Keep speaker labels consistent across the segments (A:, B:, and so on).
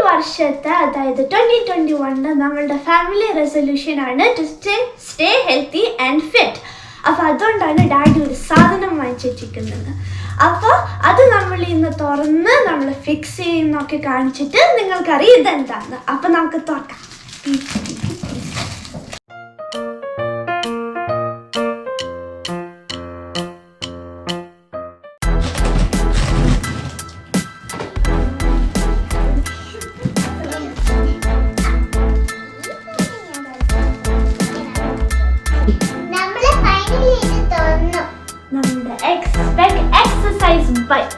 A: വർഷത്തെ അതായത് 2021 നമ്മളുടെ ഫാമിലി റെസൊല്യൂഷൻ ആണ് to stay healthy and fit. അപ്പോൾ അതുകൊണ്ടാണ് ഡാഡി ഒരു സാധനം വാങ്ങിച്ചിരിക്കുന്നത്. അപ്പോൾ അത് നമ്മൾ ഇന്ന് തുറന്ന് നമ്മൾ ഫിക്സ് ചെയ്യുന്നൊക്കെ കാണിച്ചിട്ട് നിങ്ങൾക്കറിയാം ഇതെന്താന്ന്. അപ്പോൾ നമുക്ക് തുറക്കാം. നമ്മുടെ XSpec എക്സസൈസ് ബൈക്ക്.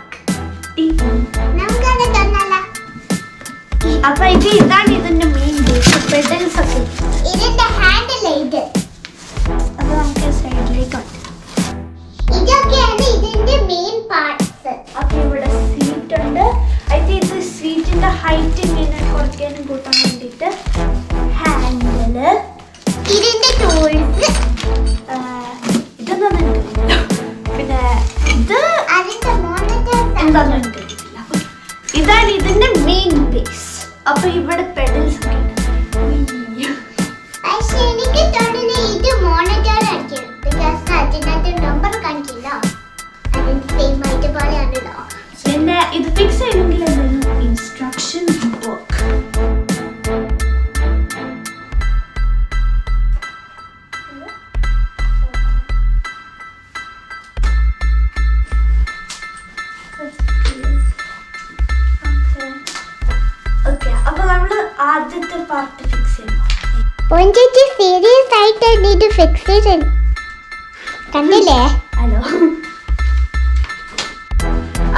A: അപ്പൊ ഇതാണ് ഇതിന്റെ മെയിൻ പെഡൽസ് ഒക്കെ.
B: ഇതിന്റെ ഹാൻഡിൽ ഇത്.
A: അപ്പൊ നമുക്ക് സൈഡിലേക്ക്
B: ഇതൊക്കെയാണ് ഇതിന്റെ മെയിൻ പാർട്സ്.
A: അപ്പൊ ഇവിടെ സീറ്റ് ഉണ്ട്. ഇത് സീറ്റിന്റെ ഹൈറ്റ് ഇങ്ങനെ കുറയ്ക്കാനും കൂട്ടാൻ വേണ്ടിയിട്ട് ഹാൻഡില്,
B: ഇതിന്റെ ടൂൾസ്,
A: ഇതൊന്നും എനിക്കറിയില്ല. പിന്നെ ഇത്
B: അതിന്റെ മോണിറ്റർ
A: എന്താണെന്ന് എനിക്കറിയില്ല. ഇതാണ് ഇതിന്റെ മെയിൻ ബേസ്. അപ്പൊ ഇവിടെ പെഡൽസ് ഒക്കെ ഉണ്ട്.
B: പക്ഷെ എനിക്ക് തോന്നുന്നു ഇത് മോണിറ്റർ ആയിരിക്കും. ബിക്കോസ് അതിനകത്ത് നമ്പർ കാണിക്കില്ല. അതിന്റെ സെയിം ആയിട്ട് പോലെയാണല്ലോ.
A: പിന്നെ ഇത് ഫിക്സ് ചെയ്യണമെങ്കിൽ എന്തെങ്കിലും ഇൻസ്ട്രക്ഷൻ ബുക്ക്. അപ്പൊ നമ്മള് ആദ്യത്തെ പാർട്ട് ഫിക്സ് ചെയ്യണം.
B: സീരിയസ് ആയിട്ട് ഇത് ഫിക്സ് ചെയ്യണം. കണ്ടില്ലേ?
A: ഹലോ.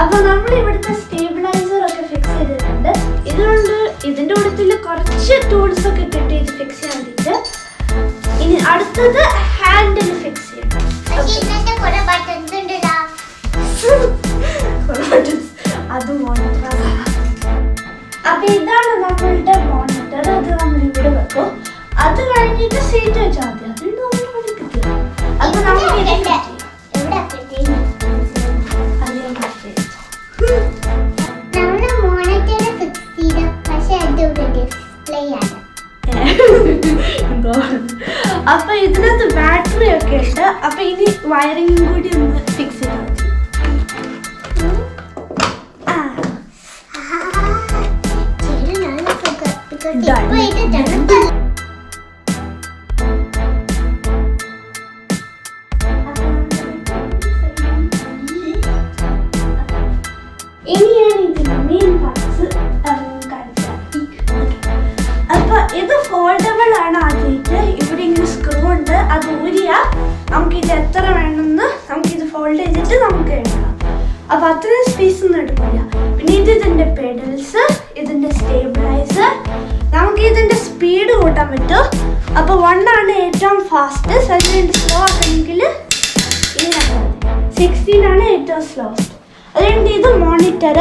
A: അപ്പൊ നമ്മൾ ഇവിടുത്തെ സ്റ്റേബിലൈസർ ഒക്കെ ഫിക്സ് ചെയ്തിട്ടുണ്ട്. ഇതുകൊണ്ട് ഇതിന്റെ കൂട്ടത്തിൽ കുറച്ച് ടൂൾസ് ഒക്കെ കിട്ടി ഇത് ഫിക്സ് ചെയ്യാൻ വേണ്ടിട്ട്. ഇനി അടുത്തത് ഹാൻഡിൽ ഫിക്സ് ചെയ്യണം. അത് മോണിറ്റർ. അപ്പൊ ഇതാണ് നമ്മളുടെ മോണിറ്റർ. അത് നമ്മൾ ഇവിടെ വെക്കും. അത് കഴിഞ്ഞിട്ട് സീറ്റ് വെച്ചാൽ മതി. അതുകൊണ്ട് നമ്മൾ പഠിക്കുന്നത്. അപ്പൊ നമുക്ക് അപ്പൊ ഇതിനകത്ത് ബാറ്ററി ഒക്കെ ഉണ്ട്. അപ്പൊ ഇനി വയറിംഗും കൂടി ഒന്ന് ഫിക്സ് ചെയ്താൽ മതി. ഇനിയാണ് ഇതിന്റെ മെയിൻ പാർട്സ് കാണിച്ചത്. അപ്പൊ ഇത് ഫോൾഡബിൾ ആണ്. ആദ്യമായിട്ട് ഇവിടെ ഇങ്ങനെ സ്ക്രൂ ഉണ്ട്. അത് ഊരിയാ നമുക്ക് ഇത് എത്ര വേണമെന്ന് നമുക്കിത് ഫോൾഡ് ചെയ്തിട്ട് നമുക്ക് എഴുതാം. അപ്പൊ അത്രയും സ്പേസ് ഒന്നും എടുക്കില്ല. പിന്നെ ഇതിന്റെ പെഡൽസ്, ഇതിന്റെ സ്റ്റേബിലൈസർ, നമുക്ക് ഇതിന്റെ സ്പീഡ് കൂട്ടാൻ പറ്റും. അപ്പൊ 1 ആണ് ഏറ്റവും ഫാസ്റ്റ്. അതിന്റെ സ്ലോ ആണെങ്കിൽ 16 ആണ് ഏറ്റവും സ്ലോസ്റ്റ്. അതുകൊണ്ട് ഇത് മോണിറ്റർ,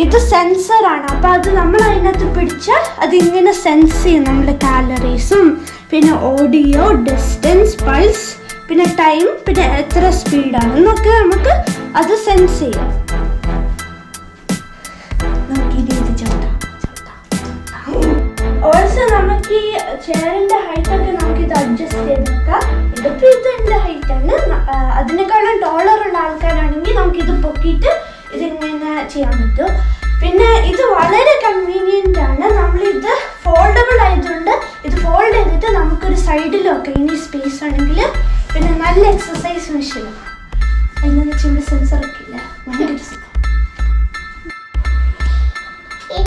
A: ഇത് സെൻസർ ആണ്. അപ്പൊ അത് നമ്മൾ അതിനകത്ത് പിടിച്ചാൽ അതിങ്ങനെ സെൻസ് ചെയ്യും നമ്മുടെ കാലറീസും പിന്നെ ഓഡിയോ, ഡിസ്റ്റൻസ്, പൾസ്, പിന്നെ ടൈം, പിന്നെ എത്ര സ്പീഡാണ് എന്നൊക്കെ നമുക്ക് അത് സെൻസ് ചെയ്യാം. ഓൾസോ നമുക്ക് ഈ ചെയറിന്റെ ഹൈറ്റ് ഒക്കെ നമുക്ക് ഇത് അഡ്ജസ്റ്റ് ചെയ്തെടുക്കാം. ഇതിപ്പോ ഇതിന്റെ ഹൈറ്റ് ആണ്. അതിനേക്കാളും ഡോളർ ഉള്ള ആൾക്കാരാണെങ്കിൽ നമുക്ക് ഇത് പൊക്കിയിട്ട് ഇതിങ്ങനെ ചെയ്യാൻ പറ്റും. പിന്നെ ഇത് വളരെ കൺവീനിയന്റ് ആണ്. നമ്മളിത് ഫോൾഡബിൾ ആയതുകൊണ്ട് ഇത് ഫോൾഡ് ചെയ്തിട്ട് നമുക്കൊരു സൈഡിലൊക്കെ ഇനി സ്പേസ് ആണെങ്കിൽ പിന്നെ നല്ല എക്സസൈസ് മെഷീനാണ്. അതിനെന്ന് വെച്ചാൽ ഇവിടെ സെൻസർ ഒക്കെ ഇല്ല. ഭയങ്കര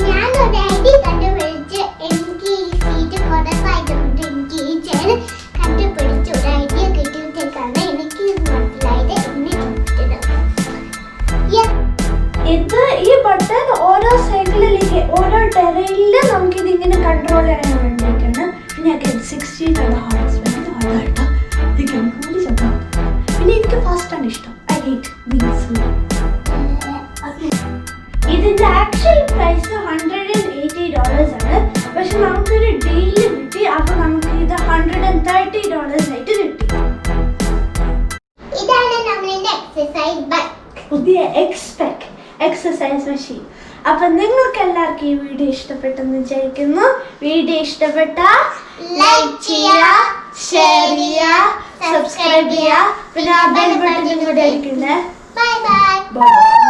B: ഞാനൊരു ഐഡിയ കണ്ടുപിടിച്ച് എനിക്ക് ഈ സീറ്റ് കുറവായതുകൊണ്ട് എനിക്ക് ഈ ചെയർ കണ്ടുപിടിച്ച് ഒരു ഐഡിയ കിട്ടിയിട്ടേക്കാണ് എനിക്ക് മനസ്സിലായത്.
A: ഇത് ഈ ബട്ടൺ ഓരോ സൈക്കിളിലേക്ക് ഓരോ ടെറയില് നമുക്ക് ഇതിങ്ങനെ കൺട്രോൾ ചെയ്യാൻ വേണ്ടിയിട്ടാണ്. പിന്നെ 16 ഹാർട്ട്. പിന്നെ എനിക്ക് ഫാസ്റ്റ് ആണ് ഇഷ്ടം. I hate wheels. ഇതിന്റെ ആക്ച്വൽ പ്രൈസ് $180 ആണ്. പക്ഷെ നമുക്കൊരു ഡീല് കിട്ടി. അപ്പൊ നമുക്ക് ഇത് $130 ആയിട്ട് കിട്ടി.
B: ഇതാണ് നമ്മളുടെ എക്സസൈസ് ബൈക്ക്,
A: പുതിയ XSpec എക്സസൈസ് മെഷീൻ. അപ്പൊ നിങ്ങൾക്ക് എല്ലാവർക്കും ഈ വീഡിയോ ഇഷ്ടപ്പെട്ടെന്ന് വിചാരിക്കുന്നു. വീഡിയോ ഇഷ്ടപ്പെട്ട
B: ലൈക്ക് ചെയ്യുക,
A: ഷെയർ ചെയ്യുക, സബ്സ്ക്രൈബ് ചെയ്യുക, പിന്നെ ആ ബെൽ ബട്ടൺ കൂടെ അടിക്കണ്ടേ.
B: Bye bye.
A: ബൈ.